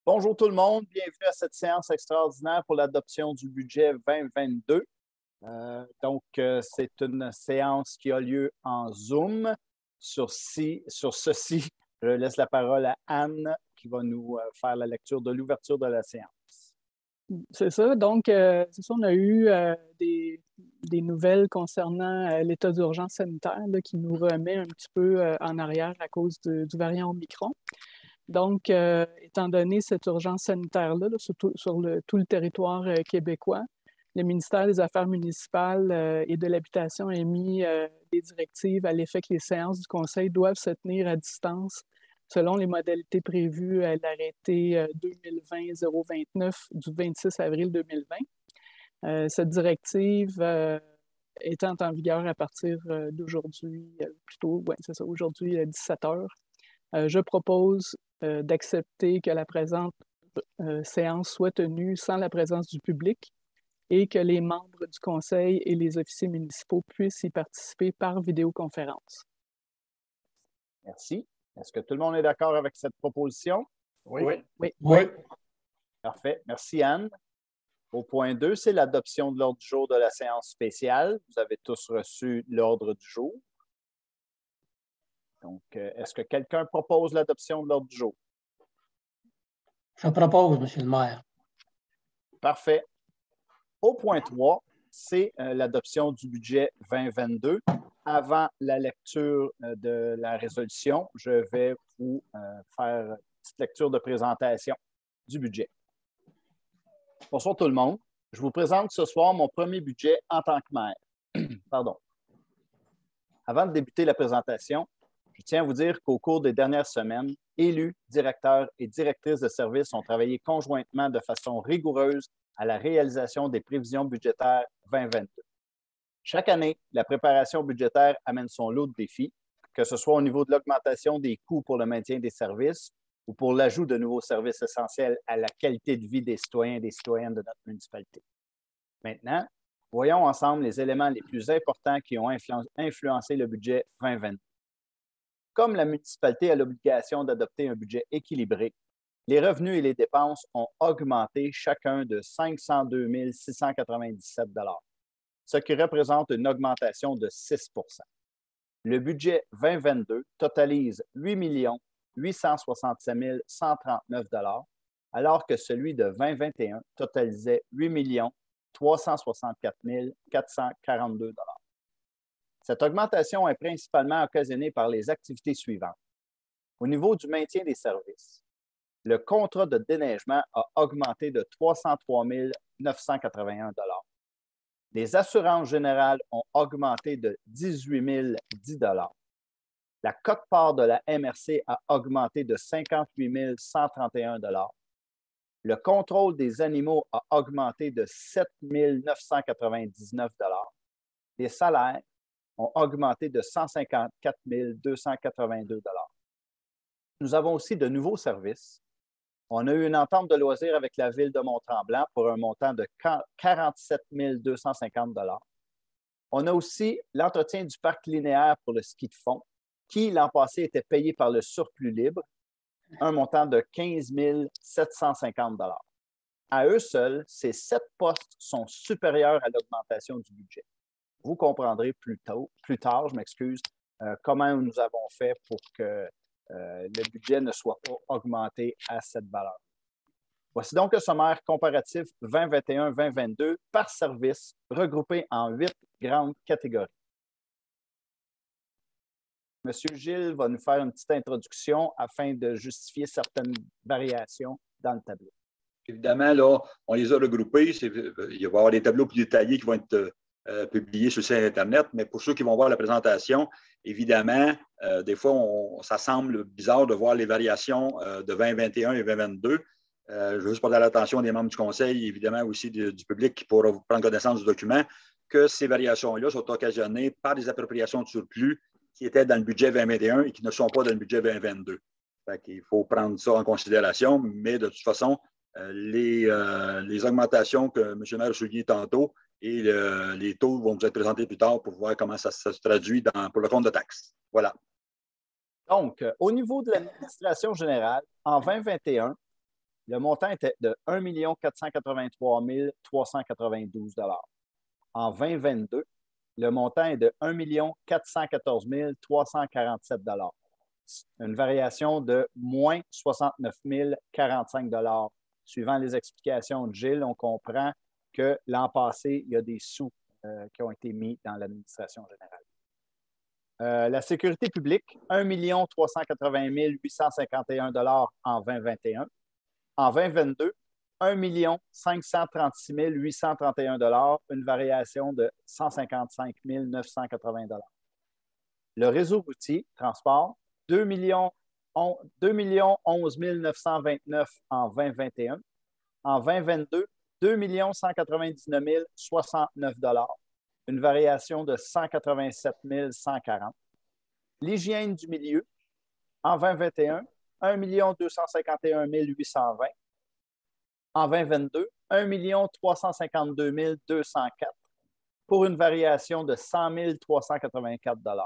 Bonjour tout le monde, bienvenue à cette séance extraordinaire pour l'adoption du budget 2022. C'est une séance qui a lieu en Zoom. Sur ceci, je laisse la parole à Anne qui va nous faire la lecture de l'ouverture de la séance. C'est ça. Donc, on a eu des nouvelles concernant l'état d'urgence sanitaire là, qui nous remet un petit peu en arrière à cause du variant Omicron. Donc, étant donné cette urgence sanitaire-là, sur tout le territoire québécois, le ministère des Affaires municipales et de l'Habitation a émis des directives à l'effet que les séances du Conseil doivent se tenir à distance selon les modalités prévues à l'arrêté 2020-029 du 26 avril 2020. Cette directive étant en vigueur à partir d'aujourd'hui, aujourd'hui à 17 h, je propose d'accepter que la présente séance soit tenue sans la présence du public et que les membres du Conseil et les officiers municipaux puissent y participer par vidéoconférence. Merci. Est-ce que tout le monde est d'accord avec cette proposition? Oui. Parfait. Merci, Anne. Au point 2, c'est l'adoption de l'ordre du jour de la séance spéciale. Vous avez tous reçu l'ordre du jour. Donc, est-ce que quelqu'un propose l'adoption de l'ordre du jour? Je propose, M. le maire. Parfait. Au point 3, c'est l'adoption du budget 2022. Avant la lecture de la résolution, je vais vous faire une petite lecture de présentation du budget. Bonsoir tout le monde. Je vous présente ce soir mon premier budget en tant que maire. Pardon. Avant de débuter la présentation, je tiens à vous dire qu'au cours des dernières semaines, élus, directeurs et directrices de services ont travaillé conjointement de façon rigoureuse à la réalisation des prévisions budgétaires 2022. Chaque année, la préparation budgétaire amène son lot de défis, que ce soit au niveau de l'augmentation des coûts pour le maintien des services ou pour l'ajout de nouveaux services essentiels à la qualité de vie des citoyens et des citoyennes de notre municipalité. Maintenant, voyons ensemble les éléments les plus importants qui ont influencé le budget 2022. Comme la municipalité a l'obligation d'adopter un budget équilibré, les revenus et les dépenses ont augmenté chacun de 502 697 $, ce qui représente une augmentation de 6 %. Le budget 2022 totalise 8 867 139 $, alors que celui de 2021 totalisait 8 364 442 $. Cette augmentation est principalement occasionnée par les activités suivantes. Au niveau du maintien des services, le contrat de déneigement a augmenté de 303 981 $. Les assurances générales ont augmenté de 18 010 $. La quote-part de la MRC a augmenté de 58 131 $. Le contrôle des animaux a augmenté de 7 999 $. Les salaires ont augmenté de 154 282 $. Nous avons aussi de nouveaux services. On a eu une entente de loisirs avec la Ville de Mont-Tremblant pour un montant de 47 250 $. On a aussi l'entretien du parc linéaire pour le ski de fond, qui l'an passé était payé par le surplus libre, un montant de 15 750 $. À eux seuls, ces 7 postes sont supérieurs à l'augmentation du budget. Vous comprendrez plus tard, comment nous avons fait pour que le budget ne soit pas augmenté à cette valeur. Voici donc le sommaire comparatif 2021-2022 par service, regroupé en 8 grandes catégories. Monsieur Gilles va nous faire une petite introduction afin de justifier certaines variations dans le tableau. Évidemment, là, on les a regroupés. Il va y avoir des tableaux plus détaillés qui vont être publiés sur le site Internet, mais pour ceux qui vont voir la présentation, évidemment, des fois, ça semble bizarre de voir les variations de 2021 et 2022. Je veux juste porter l'attention des membres du Conseil, évidemment aussi du public qui pourra prendre connaissance du document, que ces variations-là sont occasionnées par des appropriations de surplus qui étaient dans le budget 2021 et qui ne sont pas dans le budget 2022. Il faut prendre ça en considération, mais de toute façon, les augmentations que M. le maire a soulignées tantôt et les taux vont vous être présentés plus tard pour voir comment ça se traduit pour le compte de taxes. Voilà. Donc, au niveau de l'administration générale, en 2021, le montant était de 1 483 392 $. En 2022, le montant est de 1 414 347 $. Une variation de moins 69 045 $. Suivant les explications de Gilles, on comprend que l'an passé, il y a des sous qui ont été mis dans l'administration générale. La sécurité publique, 1 380 851 $ en 2021. En 2022, 1 536 831 $, une variation de 155 980 $. Le réseau routier, transport, 2 11 929 en 2021. En 2022, 2 199 069 $, une variation de 187 140. L'hygiène du milieu, en 2021, 1 251 820. En 2022, 1 352 204 pour une variation de 100 384 $.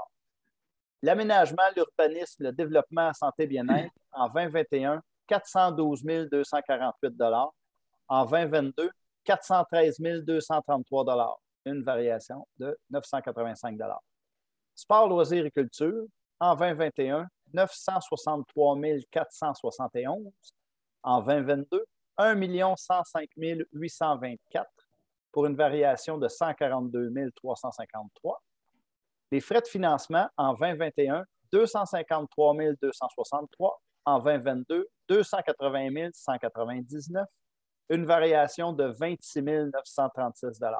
L'aménagement, l'urbanisme, le développement, la santé, bien-être, en 2021, 412 248 $. En 2022, 413 233 $, une variation de 985 $. Sport, loisirs et culture, en 2021, 963 471. En 2022, 1 105 824 pour une variation de 142 353. Les frais de financement en 2021, 253 263. En 2022, 280 199. Une variation de 26 936 $.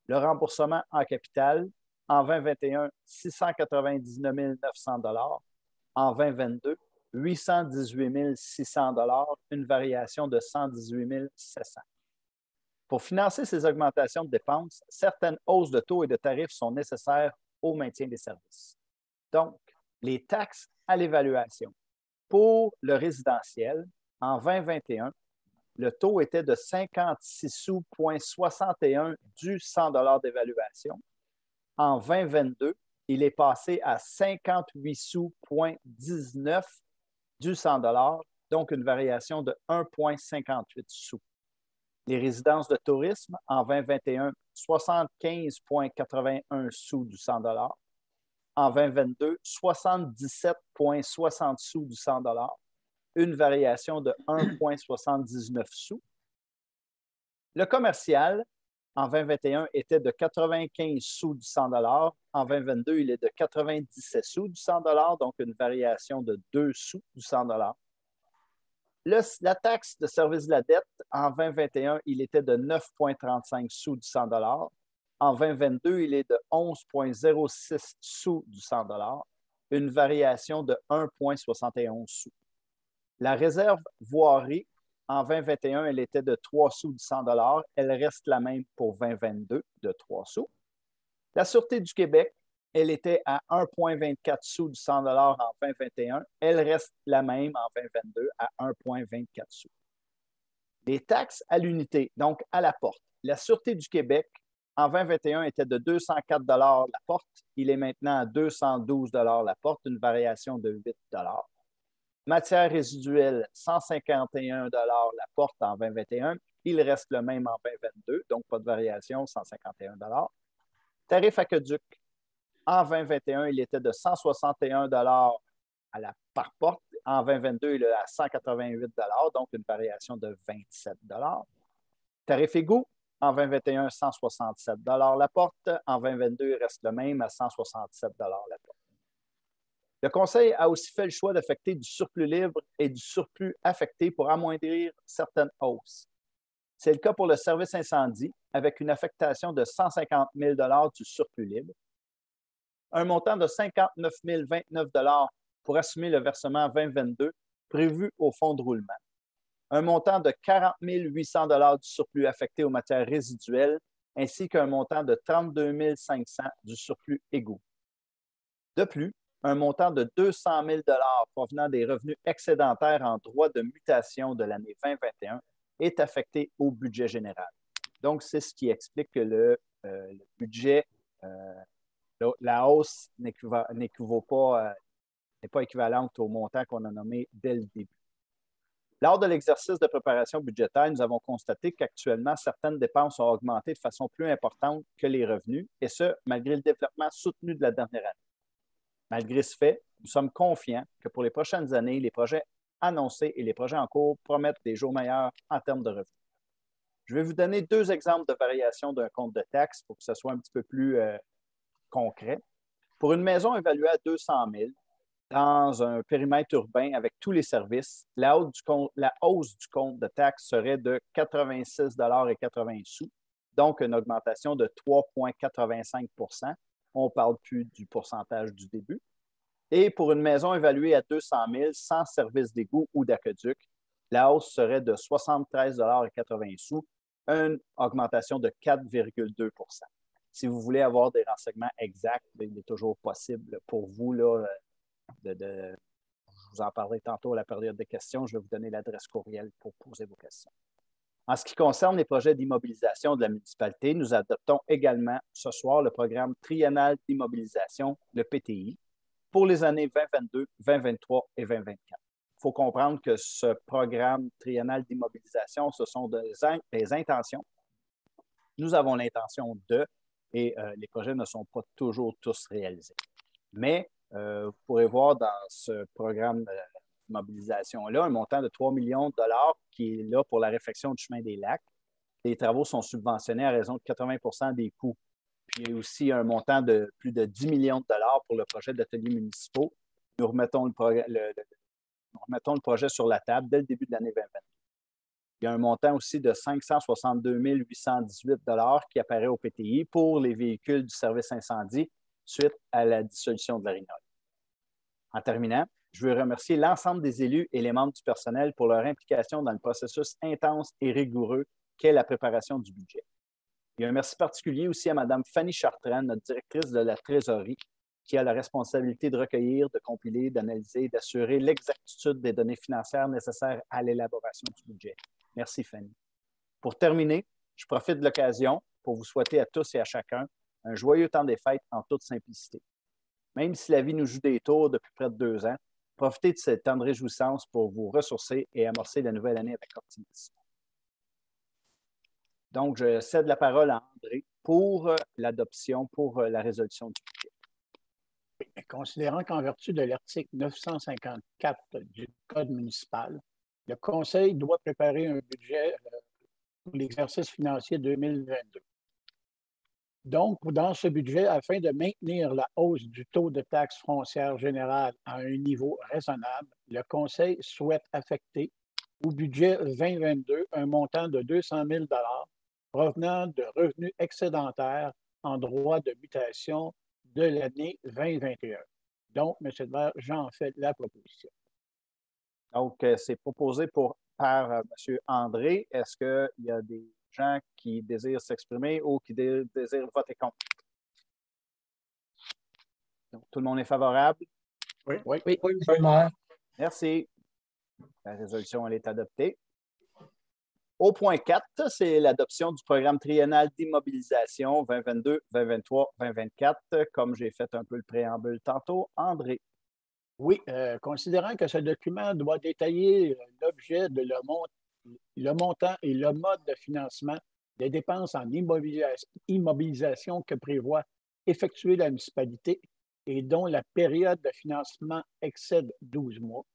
Le remboursement en capital, en 2021, 699 900 $. En 2022, 818 600 $, une variation de 118 700. Pour financer ces augmentations de dépenses, certaines hausses de taux et de tarifs sont nécessaires au maintien des services. Donc, les taxes à l'évaluation. Pour le résidentiel, en 2021, le taux était de 56 sous,61 du 100 $ d'évaluation. En 2022, il est passé à 58 sous,19 du 100 $, donc une variation de 1,58 sous. Les résidences de tourisme, en 2021, 75,81 sous du 100 $. En 2022, 77,60 sous du 100 $, une variation de 1,79 sous. Le commercial, en 2021, était de 95 sous du 100 $. En 2022, il est de 97 sous du 100 $, donc une variation de 2 sous du 100 $. La taxe de service de la dette, en 2021, il était de 9,35 sous du 100 $. En 2022, il est de 11,06 sous du 100 $, une variation de 1,71 sous. La réserve voirie, en 2021, elle était de 3 sous du 100 $. Elle reste la même pour 2022, de 3 sous. La Sûreté du Québec, elle était à 1,24 sous du 100 $ en 2021. Elle reste la même en 2022 à 1,24 sous. Les taxes à l'unité, donc à la porte. La Sûreté du Québec, en 2021, était de 204 $ la porte. Il est maintenant à 212 $ la porte, une variation de 8 $. Matière résiduelle, 151 $ la porte en 2021. Il reste le même en 2022, donc pas de variation, 151 $. Tarif aqueduc, en 2021, il était de 161 $ par porte. En 2022, il est à 188 $, donc une variation de 27 $. Tarif égout, en 2021, 167 $ la porte. En 2022, il reste le même à 167 $ la porte. Le Conseil a aussi fait le choix d'affecter du surplus libre et du surplus affecté pour amoindrir certaines hausses. C'est le cas pour le service incendie, avec une affectation de 150 000 $ du surplus libre, un montant de 59 029 $ pour assumer le versement 2022 prévu au fonds de roulement, un montant de 40 800 $ du surplus affecté aux matières résiduelles, ainsi qu'un montant de 32 500 $ du surplus égout. De plus, un montant de 200 000 $ provenant des revenus excédentaires en droit de mutation de l'année 2021 est affecté au budget général. Donc, c'est ce qui explique que le budget, la hausse n'est pas équivalente au montant qu'on a nommé dès le début. Lors de l'exercice de préparation budgétaire, nous avons constaté qu'actuellement, certaines dépenses ont augmenté de façon plus importante que les revenus, et ce, malgré le développement soutenu de la dernière année. Malgré ce fait, nous sommes confiants que pour les prochaines années, les projets annoncés et les projets en cours promettent des jours meilleurs en termes de revenus. Je vais vous donner 2 exemples de variation d'un compte de taxes pour que ce soit un petit peu plus concret. Pour une maison évaluée à 200 000, dans un périmètre urbain avec tous les services, la hausse du compte de taxes serait de 86,80 $, donc une augmentation de 3,85 %. On ne parle plus du pourcentage du début. Et pour une maison évaluée à 200 000 sans service d'égout ou d'aqueduc, la hausse serait de 73,80 $, une augmentation de 4,2 %. Si vous voulez avoir des renseignements exacts, il est toujours possible pour vous là, je vous en parlerai tantôt à la période de questions. Je vais vous donner l'adresse courriel pour poser vos questions. En ce qui concerne les projets d'immobilisation de la municipalité, nous adoptons également ce soir le programme triennal d'immobilisation, le PTI, pour les années 2022, 2023 et 2024. Il faut comprendre que ce programme triennal d'immobilisation, ce sont des intentions. Nous avons l'intention et les projets ne sont pas toujours tous réalisés. Mais vous pourrez voir dans ce programme d'immobilisation-là un montant de 3 millions de dollars qui est là pour la réfection du chemin des lacs. Les travaux sont subventionnés à raison de 80 % des coûts. Puis il y a aussi un montant de plus de 10 millions de dollars pour le projet d'ateliers municipaux. Nous remettons le projet sur la table dès le début de l'année 2022. Il y a un montant aussi de 562 818 $ qui apparaît au PTI pour les véhicules du service incendie suite à la dissolution de la RINOL. En terminant, je veux remercier l'ensemble des élus et les membres du personnel pour leur implication dans le processus intense et rigoureux qu'est la préparation du budget. Il y a un merci particulier aussi à Mme Fanny Chartrand, notre directrice de la trésorerie, qui a la responsabilité de recueillir, de compiler, d'analyser et d'assurer l'exactitude des données financières nécessaires à l'élaboration du budget. Merci, Fanny. Pour terminer, je profite de l'occasion pour vous souhaiter à tous et à chacun un joyeux temps des fêtes en toute simplicité. Même si la vie nous joue des tours depuis près de 2 ans, profitez de ce temps de réjouissance pour vous ressourcer et amorcer la nouvelle année avec optimisme. Donc, je cède la parole à André pour l'adoption, pour la résolution du budget. Considérant qu'en vertu de l'article 954 du Code municipal, le Conseil doit préparer un budget pour l'exercice financier 2022. Donc, dans ce budget, afin de maintenir la hausse du taux de taxe foncière générale à un niveau raisonnable, le Conseil souhaite affecter au budget 2022 un montant de 200 000 $ provenant de revenus excédentaires en droit de mutation de l'année 2021. Donc, M. Devers, j'en fais la proposition. Donc, c'est proposé par M. André. Est-ce qu'il y a des gens qui désirent s'exprimer ou qui désirent voter contre? Donc, tout le monde est favorable? Oui, M. le maire. Merci. La résolution, elle est adoptée. Au point 4, c'est l'adoption du programme triennal d'immobilisation 2022, 2023, 2024, comme j'ai fait un peu le préambule tantôt. André. Oui, considérant que ce document doit détailler l'objet de le montant et le mode de financement des dépenses en immobilisation que prévoit effectuer la municipalité et dont la période de financement excède 12 mois,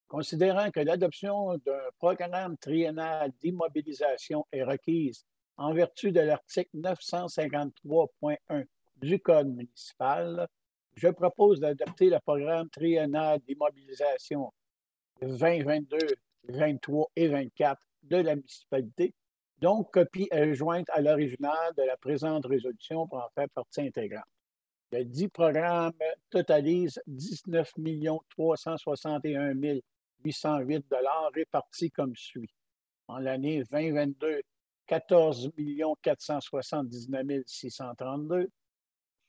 considérant que l'adoption d'un programme triennal d'immobilisation est requise en vertu de l'article 953.1 du Code municipal, je propose d'adopter le programme triennal d'immobilisation 2022, 2023 et 2024 de la municipalité, dont copie est jointe à l'original de la présente résolution pour en faire partie intégrante. Le dit programme totalise 19 361 808 $ répartis comme suit. En l'année 2022, 14 479 632,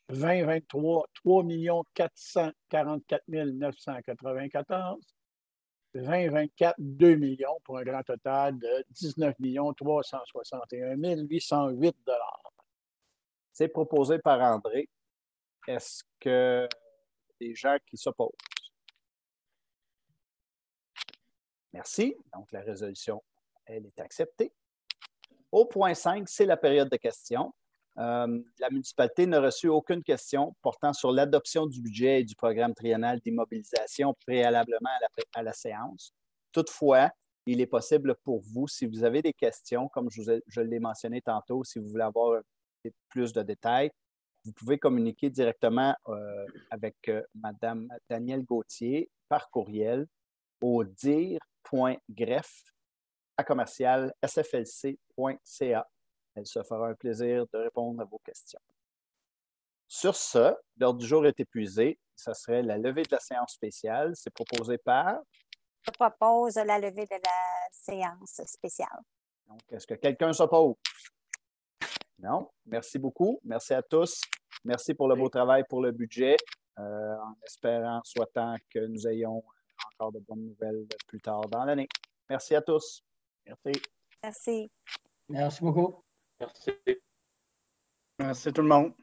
2023, 3 444 994, 2024, 2 millions pour un grand total de 19 361 808 $. C'est proposé par André. Est-ce que des gens qui s'opposent? Merci. Donc, la résolution, elle est acceptée. Au point 5, c'est la période de questions. La municipalité n'a reçu aucune question portant sur l'adoption du budget et du programme triennal d'immobilisation préalablement à la séance. Toutefois, il est possible pour vous, si vous avez des questions, comme je l'ai mentionné tantôt, si vous voulez avoir plus de détails, vous pouvez communiquer directement avec Mme Danielle Gauthier par courriel au dire.greff@sflc.ca. Elle se fera un plaisir de répondre à vos questions. Sur ce, l'ordre du jour est épuisé. Ce serait la levée de la séance spéciale. C'est proposé par... Je propose la levée de la séance spéciale. Donc, est-ce que quelqu'un s'oppose? Non. Merci beaucoup. Merci à tous. Merci pour le beau travail pour le budget. En espérant, souhaitant que nous ayons encore de bonnes nouvelles plus tard dans l'année. Merci à tous. Merci. Merci. Merci beaucoup. Merci. Merci tout le monde.